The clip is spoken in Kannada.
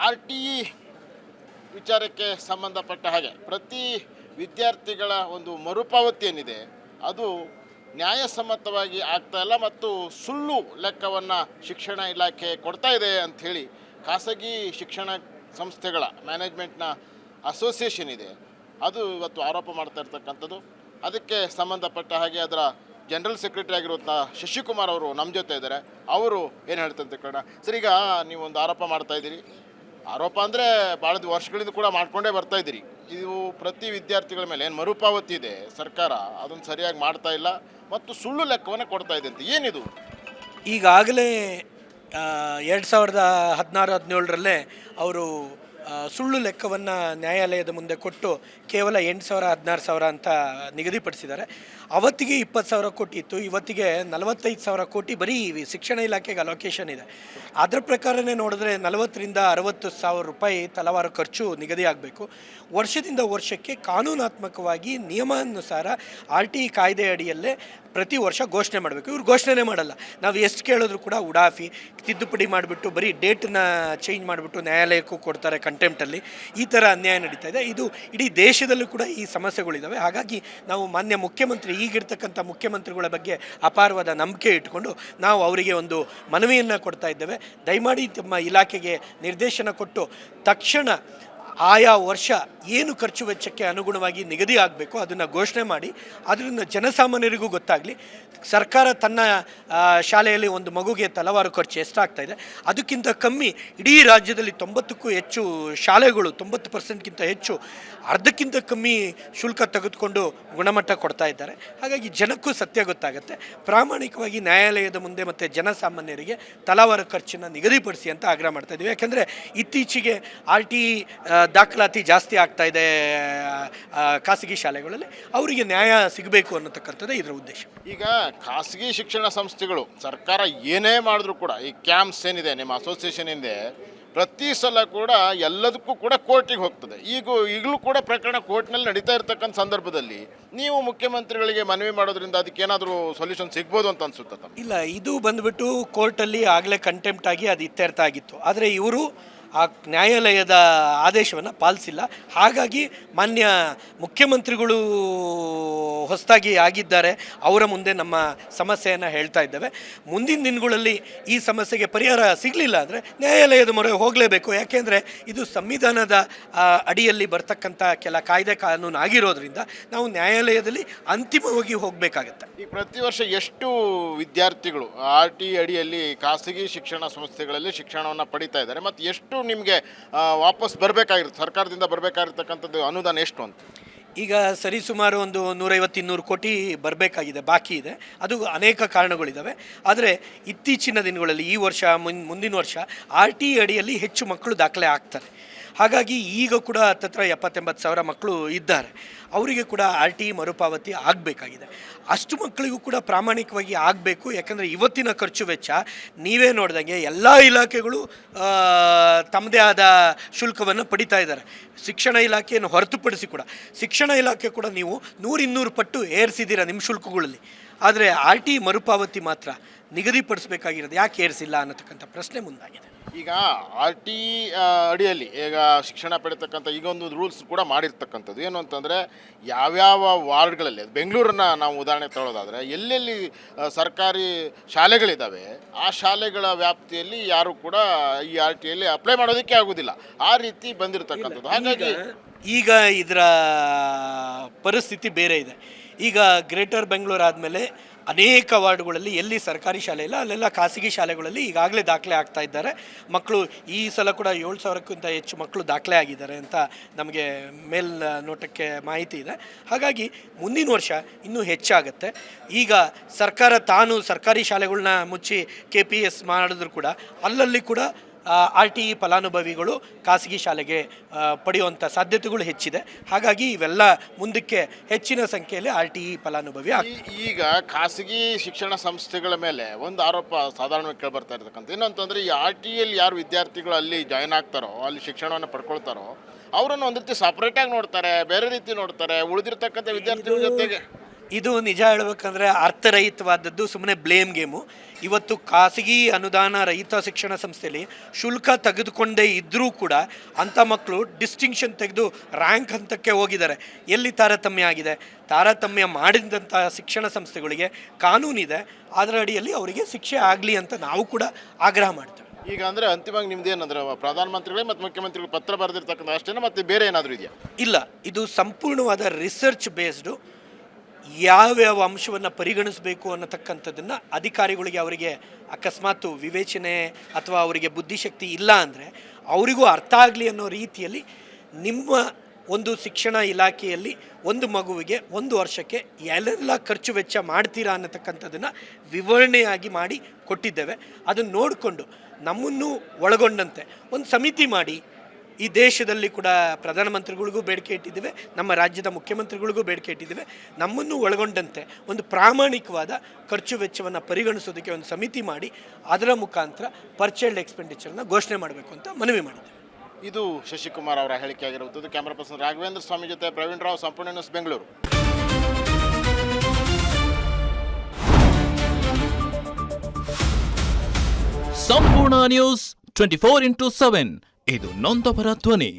ಆರ್ ಟಿ ಇ ವಿಚಾರಕ್ಕೆ ಸಂಬಂಧಪಟ್ಟ ಹಾಗೆ ಪ್ರತಿ ವಿದ್ಯಾರ್ಥಿಗಳ ಒಂದು ಮರುಪಾವತಿ ಏನಿದೆ ಅದು ನ್ಯಾಯಸಮ್ಮತವಾಗಿ ಆಗ್ತಾ ಇಲ್ಲ ಮತ್ತು ಸುಳ್ಳು ಲೆಕ್ಕವನ್ನು ಶಿಕ್ಷಣ ಇಲಾಖೆ ಕೊಡ್ತಾ ಇದೆ ಅಂಥೇಳಿ ಖಾಸಗಿ ಶಿಕ್ಷಣ ಸಂಸ್ಥೆಗಳ ಮ್ಯಾನೇಜ್ಮೆಂಟ್ನ ಅಸೋಸಿಯೇಷನ್ ಇದೆ, ಅದು ಇವತ್ತು ಆರೋಪ ಮಾಡ್ತಾ ಇರ್ತಕ್ಕಂಥದ್ದು. ಅದಕ್ಕೆ ಸಂಬಂಧಪಟ್ಟ ಹಾಗೆ ಅದರ ಜನರಲ್ ಸೆಕ್ರೆಟರಿ ಆಗಿರುವಂಥ ಶಶಿಕುಮಾರ್ ಅವರು ನಮ್ಮ ಜೊತೆ ಇದ್ದಾರೆ. ಅವರು ಏನು ಹೇಳ್ತಾರೆ ತಿಳ್ಕೊಳ್ಳೋಣ. ಸರ್, ಈಗ ನೀವೊಂದು ಆರೋಪ ಮಾಡ್ತಾಯಿದ್ದೀರಿ. ಆರೋಪ ಅಂದರೆ ಭಾಳ ವರ್ಷಗಳಿಂದ ಕೂಡ ಮಾಡ್ಕೊಂಡೇ ಬರ್ತಾಯಿದ್ದೀರಿ. ಇದು ಪ್ರತಿ ವಿದ್ಯಾರ್ಥಿಗಳ ಮೇಲೆ ಏನು ಮರುಪಾವತಿ ಇದೆ ಸರ್ಕಾರ ಅದನ್ನು ಸರಿಯಾಗಿ ಮಾಡ್ತಾ ಇಲ್ಲ ಮತ್ತು ಸುಳ್ಳು ಲೆಕ್ಕವನ್ನು ಕೊಡ್ತಾ ಇದೆ ಅಂತ. ಏನಿದು? ಈಗಾಗಲೇ 2016-17ರಲ್ಲೇ ಅವರು ಸುಳ್ಳು ಲೆಕ್ಕವನ್ನು ನ್ಯಾಯಾಲಯದ ಮುಂದೆ ಕೊಟ್ಟು ಕೇವಲ 8,000 16,000 ಅಂತ ನಿಗದಿಪಡಿಸಿದ್ದಾರೆ. ಅವತ್ತಿಗೆ 20,000 ಕೋಟಿ ಇತ್ತು, ಇವತ್ತಿಗೆ 45,000 ಕೋಟಿ ಬರೀ ಶಿಕ್ಷಣ ಇಲಾಖೆಗೆ ಅಲೋಕೇಶನ್ ಇದೆ. ಅದರ ಪ್ರಕಾರನೇ ನೋಡಿದ್ರೆ 40,000 60,000 ರೂಪಾಯಿ ತಲವಾರು ಖರ್ಚು ನಿಗದಿ ಆಗಬೇಕು. ವರ್ಷದಿಂದ ವರ್ಷಕ್ಕೆ ಕಾನೂನಾತ್ಮಕವಾಗಿ ನಿಯಮಾನುಸಾರ RTI ಕಾಯ್ದೆ ಅಡಿಯಲ್ಲೇ ಪ್ರತಿ ವರ್ಷ ಘೋಷಣೆ ಮಾಡಬೇಕು. ಇವ್ರು ಘೋಷಣೆ ಮಾಡಲ್ಲ. ನಾವು ಎಷ್ಟು ಕೇಳಿದ್ರು ಕೂಡ ಉಡಾಫಿ ತಿದ್ದುಪಡಿ ಮಾಡಿಬಿಟ್ಟು ಬರೀ ಡೇಟನ್ನ ಚೇಂಜ್ ಮಾಡಿಬಿಟ್ಟು ನ್ಯಾಯಾಲಯಕ್ಕೂ ಕೊಡ್ತಾರೆ ಕಂಟೆಂಪ್ಟಲ್ಲಿ. ಈ ಥರ ಅನ್ಯಾಯ ನಡೀತಾ ಇದೆ. ಇದು ಇಡೀ ದೇಶದಲ್ಲೂ ಕೂಡ ಈ ಸಮಸ್ಯೆಗಳಿದ್ದಾವೆ. ಹಾಗಾಗಿ ನಾವು ಮಾನ್ಯ ಮುಖ್ಯಮಂತ್ರಿ, ಈಗಿರ್ತಕ್ಕಂಥ ಮುಖ್ಯಮಂತ್ರಿಗಳ ಬಗ್ಗೆ ಅಪಾರವಾದ ನಂಬಿಕೆ ಇಟ್ಕೊಂಡು ನಾವು ಅವರಿಗೆ ಒಂದು ಮನವಿಯನ್ನು ಕೊಡ್ತಾ ಇದ್ದೇವೆ. ದಯಮಾಡಿ ತಮ್ಮ ಇಲಾಖೆಗೆ ನಿರ್ದೇಶನ ಕೊಟ್ಟು ತಕ್ಷಣ ಆಯಾ ವರ್ಷ ಏನು ಖರ್ಚು ವೆಚ್ಚಕ್ಕೆ ಅನುಗುಣವಾಗಿ ನಿಗದಿ ಆಗಬೇಕು ಅದನ್ನು ಘೋಷಣೆ ಮಾಡಿ ಅದರಿಂದ ಜನಸಾಮಾನ್ಯರಿಗೂ ಗೊತ್ತಾಗಲಿ. ಸರ್ಕಾರ ತನ್ನ ಶಾಲೆಯಲ್ಲಿ ಒಂದು ಮಗುಗೆ ತಲವಾರು ಖರ್ಚು ಎಷ್ಟಾಗ್ತಾ ಇದೆ, ಅದಕ್ಕಿಂತ ಕಮ್ಮಿ ಇಡೀ ರಾಜ್ಯದಲ್ಲಿ 90ಕ್ಕೂ ಹೆಚ್ಚು ಶಾಲೆಗಳು 90%ಗಿಂತ ಹೆಚ್ಚು ಅರ್ಧಕ್ಕಿಂತ ಕಮ್ಮಿ ಶುಲ್ಕ ತೆಗೆದುಕೊಂಡು ಗುಣಮಟ್ಟ ಕೊಡ್ತಾ ಇದ್ದಾರೆ. ಹಾಗಾಗಿ ಜನಕ್ಕೂ ಸತ್ಯ ಗೊತ್ತಾಗುತ್ತೆ. ಪ್ರಾಮಾಣಿಕವಾಗಿ ನ್ಯಾಯಾಲಯದ ಮುಂದೆ ಮತ್ತು ಜನಸಾಮಾನ್ಯರಿಗೆ ತಲವಾರು ಖರ್ಚನ್ನು ನಿಗದಿಪಡಿಸಿ ಅಂತ ಆಗ್ರಹ ಮಾಡ್ತಾ ಇದ್ದೀವಿ. ಯಾಕೆಂದರೆ ಇತ್ತೀಚೆಗೆ RTI ದಾಖಲಾತಿ ಜಾಸ್ತಿ ಆಗ್ತಾ ಇದೆ ಖಾಸಗಿ ಶಾಲೆಗಳಲ್ಲಿ. ಅವರಿಗೆ ನ್ಯಾಯ ಸಿಗಬೇಕು ಅನ್ನತಕ್ಕಂಥದ್ದು ಇದರ ಉದ್ದೇಶ. ಈಗ ಖಾಸಗಿ ಶಿಕ್ಷಣ ಸಂಸ್ಥೆಗಳು ಸರ್ಕಾರ ಏನೇ ಮಾಡಿದ್ರು ಕೂಡ ಈ ಕ್ಯಾಂಪ್ಸ್ ಏನಿದೆ ನಿಮ್ಮ ಅಸೋಸಿಯೇಷನ್ ಇದೆ, ಪ್ರತಿ ಸಲ ಕೂಡ ಎಲ್ಲದಕ್ಕೂ ಕೂಡ ಕೋರ್ಟಿಗೆ ಹೋಗ್ತದೆ. ಈಗಲೂ ಕೂಡ ಪ್ರಕರಣ ಕೋರ್ಟ್ನಲ್ಲಿ ನಡೀತಾ ಇರ್ತಕ್ಕಂಥ ಸಂದರ್ಭದಲ್ಲಿ ನೀವು ಮುಖ್ಯಮಂತ್ರಿಗಳಿಗೆ ಮನವಿ ಮಾಡೋದ್ರಿಂದ ಅದಕ್ಕೇನಾದರೂ ಸೊಲ್ಯೂಷನ್ ಸಿಗ್ಬೋದು ಅಂತ ಅನಿಸುತ್ತೆ? ಇಲ್ಲ, ಇದು ಬಂದುಬಿಟ್ಟು ಕೋರ್ಟಲ್ಲಿ ಆಗಲೇ ಕಂಟೆಂಪ್ಟ್ ಆಗಿ ಅದು ಇತ್ಯರ್ಥ ಆಗಿತ್ತು. ಆದರೆ ಇವರು ಆ ನ್ಯಾಯಾಲಯದ ಆದೇಶವನ್ನು ಪಾಲಿಸಿಲ್ಲ. ಹಾಗಾಗಿ ಮಾನ್ಯ ಮುಖ್ಯಮಂತ್ರಿಗಳು ಹೊಸದಾಗಿ ಆಗಿದ್ದಾರೆ, ಅವರ ಮುಂದೆ ನಮ್ಮ ಸಮಸ್ಯೆಯನ್ನು ಹೇಳ್ತಾ ಇದ್ದೇವೆ. ಮುಂದಿನ ದಿನಗಳಲ್ಲಿ ಈ ಸಮಸ್ಯೆಗೆ ಪರಿಹಾರ ಸಿಗಲಿಲ್ಲ ಅಂದರೆ ನ್ಯಾಯಾಲಯದ ಮೊರೆ ಹೋಗಲೇಬೇಕು. ಯಾಕೆಂದರೆ ಇದು ಸಂವಿಧಾನದ ಅಡಿಯಲ್ಲಿ ಬರ್ತಕ್ಕಂಥ ಕೆಲ ಕಾಯ್ದೆ ಕಾನೂನು ಆಗಿರೋದ್ರಿಂದ ನಾವು ನ್ಯಾಯಾಲಯದಲ್ಲಿ ಅಂತಿಮವಾಗಿ ಹೋಗಬೇಕಾಗತ್ತೆ. ಈ ಪ್ರತಿ ವರ್ಷ ಎಷ್ಟು ವಿದ್ಯಾರ್ಥಿಗಳು RTI ಅಡಿಯಲ್ಲಿ ಖಾಸಗಿ ಶಿಕ್ಷಣ ಸಂಸ್ಥೆಗಳಲ್ಲಿ ಶಿಕ್ಷಣವನ್ನು ಪಡಿತಾ ಇದ್ದಾರೆ ಮತ್ತು ಎಷ್ಟು ನಿಮಗೆ ವಾಪಸ್ ಬರಬೇಕಾಗಿರುತ್ತೆ, ಸರ್ಕಾರದಿಂದ ಬರಬೇಕಾಗಿರ್ತಕ್ಕಂಥದ್ದು ಅನುದಾನ ಎಷ್ಟು ಅಂತ? ಈಗ ಸರಿಸುಮಾರು ಒಂದು 150-200 ಕೋಟಿ ಬರಬೇಕಾಗಿದೆ, ಬಾಕಿ ಇದೆ. ಅದು ಅನೇಕ ಕಾರಣಗಳಿದ್ದಾವೆ. ಆದರೆ ಇತ್ತೀಚಿನ ದಿನಗಳಲ್ಲಿ ಈ ವರ್ಷ ಮುಂದಿನ ವರ್ಷ RTI ಅಡಿಯಲ್ಲಿ ಹೆಚ್ಚು ಮಕ್ಕಳು ದಾಖಲೆ ಆಗ್ತಾರೆ. ಹಾಗಾಗಿ ಈಗ ಕೂಡ ಹತ್ತತ್ರ 70-80 ಸಾವಿರ ಮಕ್ಕಳು ಇದ್ದಾರೆ. ಅವರಿಗೆ ಕೂಡ RTI ಮರುಪಾವತಿ ಆಗಬೇಕಾಗಿದೆ. ಅಷ್ಟು ಮಕ್ಕಳಿಗೂ ಕೂಡ ಪ್ರಾಮಾಣಿಕವಾಗಿ ಆಗಬೇಕು. ಯಾಕಂದರೆ ಇವತ್ತಿನ ಖರ್ಚು ವೆಚ್ಚ ನೀವೇ ನೋಡಿದಂಗೆ ಎಲ್ಲ ಇಲಾಖೆಗಳು ತಮ್ಮದೇ ಆದ ಶುಲ್ಕವನ್ನು ಪಡಿತಾ ಇದ್ದಾರೆ. ಶಿಕ್ಷಣ ಇಲಾಖೆಯನ್ನು ಹೊರತುಪಡಿಸಿ ಕೂಡ ಶಿಕ್ಷಣ ಇಲಾಖೆ ಕೂಡ ನೀವು 100-200 ಪಟ್ಟು ಏರಿಸಿದ್ದೀರಾ ನಿಮ್ಮ ಶುಲ್ಕಗಳಲ್ಲಿ. ಆದರೆ RTI ಮರುಪಾವತಿ ಮಾತ್ರ ನಿಗದಿಪಡಿಸಬೇಕಾಗಿರೋದು ಯಾಕೆ ಏರಿಸಿಲ್ಲ ಅನ್ನತಕ್ಕಂಥ ಪ್ರಶ್ನೆ ಮುಂದಾಗಿದೆ. ಈಗ RTI ಅಡಿಯಲ್ಲಿ ಈಗ ಶಿಕ್ಷಣ ಪಡಿತಕ್ಕಂಥ ಈಗೊಂದು ರೂಲ್ಸ್ ಕೂಡ ಮಾಡಿರ್ತಕ್ಕಂಥದ್ದು ಏನು ಅಂತಂದರೆ ಯಾವ್ಯಾವ ವಾರ್ಡ್ಗಳಲ್ಲಿ, ಬೆಂಗಳೂರನ್ನ ನಾವು ಉದಾಹರಣೆ ತಗೊಳ್ಳೋದಾದರೆ ಎಲ್ಲೆಲ್ಲಿ ಸರ್ಕಾರಿ ಶಾಲೆಗಳಿದ್ದಾವೆ ಆ ಶಾಲೆಗಳ ವ್ಯಾಪ್ತಿಯಲ್ಲಿ ಯಾರು ಕೂಡ ಈ RTIಯಲ್ಲಿ ಅಪ್ಲೈ ಮಾಡೋದಕ್ಕೆ ಆಗೋದಿಲ್ಲ. ಆ ರೀತಿ ಬಂದಿರತಕ್ಕಂಥದ್ದು. ಹಾಗಾಗಿ ಈಗ ಇದರ ಪರಿಸ್ಥಿತಿ ಬೇರೆ ಇದೆ. ಈಗ ಗ್ರೇಟರ್ ಬೆಂಗಳೂರು ಆದಮೇಲೆ ಅನೇಕ ವಾರ್ಡ್ಗಳಲ್ಲಿ ಎಲ್ಲಿ ಸರ್ಕಾರಿ ಶಾಲೆ ಇಲ್ಲ ಅಲ್ಲೆಲ್ಲ ಖಾಸಗಿ ಶಾಲೆಗಳಲ್ಲಿ ಈಗಾಗಲೇ ದಾಖಲೆ ಆಗ್ತಾ ಇದ್ದಾರೆ ಮಕ್ಕಳು. ಈ ಸಲ ಕೂಡ 7,000ಕ್ಕಿಂತ ಹೆಚ್ಚು ಮಕ್ಕಳು ದಾಖಲೆ ಆಗಿದ್ದಾರೆ ಅಂತ ನಮಗೆ ನೋಟಕ್ಕೆ ಮಾಹಿತಿ ಇದೆ. ಹಾಗಾಗಿ ಮುಂದಿನ ವರ್ಷ ಇನ್ನೂ ಹೆಚ್ಚಾಗುತ್ತೆ. ಈಗ ಸರ್ಕಾರ ತಾನು ಸರ್ಕಾರಿ ಶಾಲೆಗಳನ್ನ ಮುಚ್ಚಿ KPS ಮಾಡಿದ್ರು ಕೂಡ ಅಲ್ಲಲ್ಲಿ ಕೂಡ RTI ಫಲಾನುಭವಿಗಳು ಖಾಸಗಿ ಶಾಲೆಗೆ ಪಡೆಯುವಂಥ ಸಾಧ್ಯತೆಗಳು ಹೆಚ್ಚಿದೆ. ಹಾಗಾಗಿ ಇವೆಲ್ಲ ಮುಂದಕ್ಕೆ ಹೆಚ್ಚಿನ ಸಂಖ್ಯೆಯಲ್ಲಿ RTI ಫಲಾನುಭವಿ ಈಗ ಖಾಸಗಿ ಶಿಕ್ಷಣ ಸಂಸ್ಥೆಗಳ ಮೇಲೆ ಒಂದು ಆರೋಪ ಸಾಧಾರಣವಾಗಿ ಕೇಳಿಬರ್ತಾ ಇರ್ತಕ್ಕಂಥ ಏನಂತಂದರೆ ಈ RTIಯಲ್ಲಿ ಯಾರು ವಿದ್ಯಾರ್ಥಿಗಳು ಅಲ್ಲಿ ಜಾಯ್ನ್ ಆಗ್ತಾರೋ, ಅಲ್ಲಿ ಶಿಕ್ಷಣವನ್ನು ಪಡ್ಕೊಳ್ತಾರೋ ಅವರನ್ನು ಒಂದು ರೀತಿ ಸಪ್ರೇಟಾಗಿ ನೋಡ್ತಾರೆ, ಬೇರೆ ರೀತಿ ನೋಡ್ತಾರೆ. ಉಳಿದಿರ್ತಕ್ಕಂಥ ವಿದ್ಯಾರ್ಥಿಗಳ ಜೊತೆಗೆ ಇದು ನಿಜ ಹೇಳ್ಬೇಕಂದ್ರೆ ಅರ್ಥರಹಿತವಾದದ್ದು, ಸುಮ್ಮನೆ ಬ್ಲೇಮ್ ಗೇಮು. ಇವತ್ತು ಖಾಸಗಿ ಅನುದಾನ ರಹಿತ ಶಿಕ್ಷಣ ಸಂಸ್ಥೆಯಲ್ಲಿ ಶುಲ್ಕ ತೆಗೆದುಕೊಂಡೇ ಇದ್ದರೂ ಕೂಡ ಅಂಥ ಮಕ್ಕಳು ಡಿಸ್ಟಿಂಕ್ಷನ್ ತೆಗೆದು ರ್ಯಾಂಕ್ ಹಂತಕ್ಕೆ ಹೋಗಿದ್ದಾರೆ. ಎಲ್ಲಿ ತಾರತಮ್ಯ ಆಗಿದೆ? ತಾರತಮ್ಯ ಮಾಡಿದಂಥ ಶಿಕ್ಷಣ ಸಂಸ್ಥೆಗಳಿಗೆ ಕಾನೂನಿದೆ, ಅದರ ಅಡಿಯಲ್ಲಿ ಅವರಿಗೆ ಶಿಕ್ಷೆ ಆಗಲಿ ಅಂತ ನಾವು ಕೂಡ ಆಗ್ರಹ ಮಾಡ್ತೇವೆ. ಈಗ ಅಂದರೆ ಅಂತಿಮವಾಗಿ ನಿಮ್ದೇನಂದ್ರೆ ಪ್ರಧಾನಮಂತ್ರಿಗಳೇ ಮತ್ತು ಮುಖ್ಯಮಂತ್ರಿಗಳು ಪತ್ರ ಬರೆದಿರ್ತಕ್ಕಂಥ ಅಷ್ಟೇ, ಮತ್ತು ಬೇರೆ ಏನಾದರೂ ಇದೆಯಾ? ಇಲ್ಲ, ಇದು ಸಂಪೂರ್ಣವಾದ ರಿಸರ್ಚ್ ಬೇಸ್ಡು. ಯಾವ್ಯಾವ ಅಂಶವನ್ನು ಪರಿಗಣಿಸಬೇಕು ಅನ್ನತಕ್ಕಂಥದ್ದನ್ನು ಅಧಿಕಾರಿಗಳಿಗೆ ಅವರಿಗೆ ಅಕಸ್ಮಾತ್ ವಿವೇಚನೆ ಅಥವಾ ಅವರಿಗೆ ಬುದ್ಧಿಶಕ್ತಿ ಇಲ್ಲ ಅಂದರೆ ಅವರಿಗೂ ಅರ್ಥ ಆಗಲಿ ಅನ್ನೋ ರೀತಿಯಲ್ಲಿ ನಿಮ್ಮ ಒಂದು ಶಿಕ್ಷಣ ಇಲಾಖೆಯಲ್ಲಿ ಒಂದು ಮಗುವಿಗೆ 1 ವರ್ಷಕ್ಕೆ ಎಲ್ಲೆಲ್ಲ ಖರ್ಚು ವೆಚ್ಚ ಮಾಡ್ತೀರಾ ಅನ್ನತಕ್ಕಂಥದ್ದನ್ನು ವಿವರಣೆಯಾಗಿ ಮಾಡಿ ಕೊಟ್ಟಿದ್ದೇವೆ. ಅದನ್ನು ನೋಡಿಕೊಂಡು ನಮ್ಮನ್ನು ಒಳಗೊಂಡಂತೆ ಒಂದು ಸಮಿತಿ ಮಾಡಿ, ಈ ದೇಶದಲ್ಲಿ ಕೂಡ ಪ್ರಧಾನಮಂತ್ರಿಗಳಿಗೂ ಬೇಡಿಕೆ ಇಟ್ಟಿದ್ದೇವೆ, ನಮ್ಮ ರಾಜ್ಯದ ಮುಖ್ಯಮಂತ್ರಿಗಳಿಗೂ ಬೇಡಿಕೆ ಇಟ್ಟಿದ್ದೇವೆ, ನಮ್ಮನ್ನು ಒಳಗೊಂಡಂತೆ ಒಂದು ಪ್ರಾಮಾಣಿಕವಾದ ಖರ್ಚು ವೆಚ್ಚವನ್ನು ಪರಿಗಣಿಸೋದಕ್ಕೆ ಒಂದು ಸಮಿತಿ ಮಾಡಿ ಅದರ ಮುಖಾಂತರ ಪರ್ ಚೈಲ್ಡ್ ಎಕ್ಸ್ಪೆಂಡಿಚರ್ನ ಘೋಷಣೆ ಮಾಡಬೇಕು ಅಂತ ಮನವಿ ಮಾಡಿದ್ದೇವೆ. ಇದು ಶಶಿಕುಮಾರ್ ಅವರ ಹೇಳಿಕೆ ಆಗಿರುತ್ತದೆ. ಕ್ಯಾಮ್ರಾ ಪರ್ಸನ್ ರಾಘವೇಂದ್ರ ಸ್ವಾಮಿ ಜೊತೆ ಪ್ರವೀಣ್ ರಾವ್, ಸಂಪೂರ್ಣ ನ್ಯೂಸ್, ಬೆಂಗಳೂರು. ಸಂಪೂರ್ಣ ನ್ಯೂಸ್ 24/7 ಇದು ನೊಂದವರ ಧ್ವನಿ.